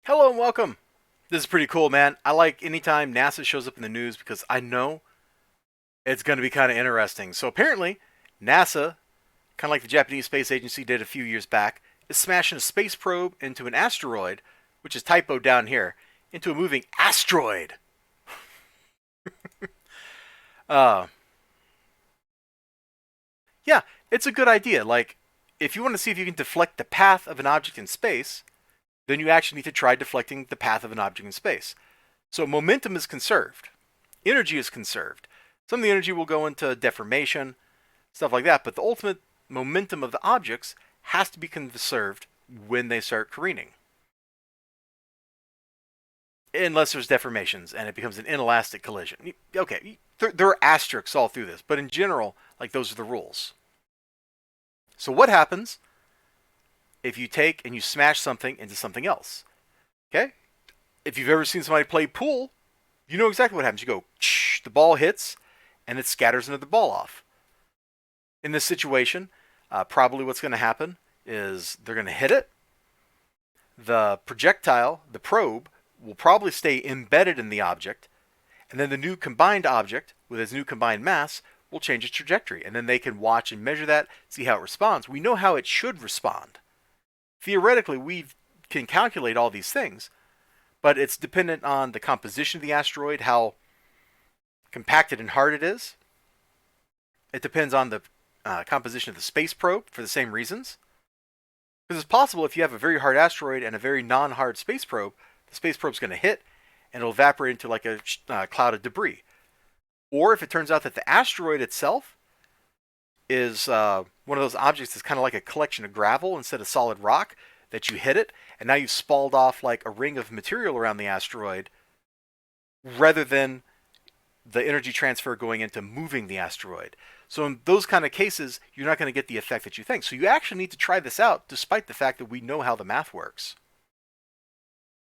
Hello and welcome. This is pretty cool, man. I like anytime NASA shows up in the news because I know it's going to be kind of interesting. So apparently, NASA, kind of like the Japanese Space Agency did a few years back, is smashing a space probe into an asteroid, which is typoed down here, into a moving asteroid. Uh, yeah, it's a good idea. Like, if you want to see if you can deflect the path of an object in space, then you actually need to try deflecting the path of an object in space. So momentum is conserved. Energy is conserved. Some of the energy will go into deformation, stuff like that, but the ultimate momentum of the objects has to be conserved when they start careening. Unless there's deformations and it becomes an inelastic collision. Okay, there are asterisks all through this, but in general, like those are the rules. So what happens if you take and you smash something into something else? Okay? If you've ever seen somebody play pool, you know exactly what happens. You go, the ball hits, and it scatters another ball off. In this situation, probably what's going to happen is they're going to hit it. The projectile, the probe, will probably stay embedded in the object, and then the new combined object, with its new combined mass, will change its trajectory. And then they can watch and measure that, see how it responds. We know how it should respond. Theoretically, we can calculate all these things, but it's dependent on the composition of the asteroid, how compacted and hard it is. It depends on the composition of the space probe for the same reasons. Because it's possible if you have a very hard asteroid and a very non-hard space probe, the space probe's going to hit and it'll evaporate into like a cloud of debris. Or if it turns out that the asteroid itself is one of those objects that's kind of like a collection of gravel instead of solid rock, that you hit it, and now you've spalled off like a ring of material around the asteroid, rather than the energy transfer going into moving the asteroid. So in those kind of cases, you're not going to get the effect that you think. So you actually need to try this out, despite the fact that we know how the math works.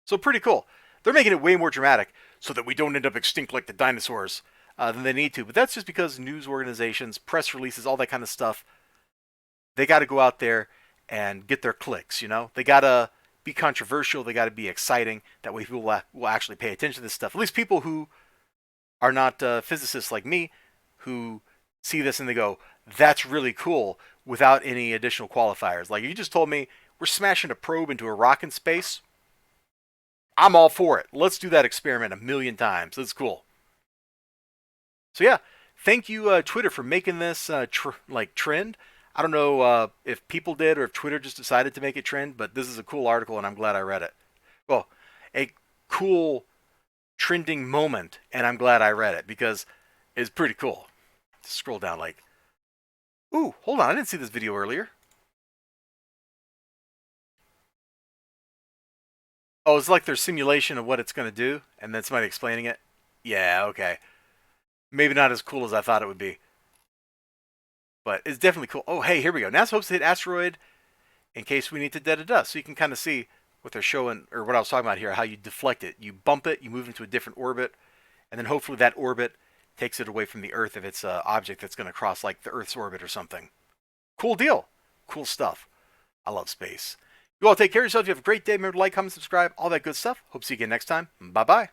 So pretty cool. They're making it way more dramatic so that we don't end up extinct like the dinosaurs than they need to. But that's just because news organizations, press releases, all that kind of stuff, they got to go out there and get their clicks, you know? They got to be controversial. They got to be exciting. That way people will actually pay attention to this stuff. At least people who are not physicists like me, who see this and they go, that's really cool, without any additional qualifiers. Like, you just told me we're smashing a probe into a rock in space. I'm all for it. Let's do that experiment 1,000,000 times. That's cool. So yeah, thank you Twitter for making this trend. I don't know if people did or if Twitter just decided to make it trend, but this is a cool article and I'm glad I read it. Well, a cool trending moment, and I'm glad I read it because it's pretty cool. Scroll down like, ooh, hold on, I didn't see this video earlier. Oh, it's like their simulation of what it's going to do, and then somebody explaining it. Yeah, okay. Maybe not as cool as I thought it would be, but it's definitely cool. Oh, hey, here we go. NASA hopes to hit asteroid in case we need to da-da-da. So you can kind of see what they're showing, or what I was talking about here, how you deflect it. You bump it, you move into a different orbit, and then hopefully that orbit takes it away from the Earth if it's an object that's going to cross like the Earth's orbit or something. Cool deal. Cool stuff. I love space. You all take care of yourself. You have a great day. Remember to like, comment, subscribe, all that good stuff. Hope to see you again next time. Bye-bye.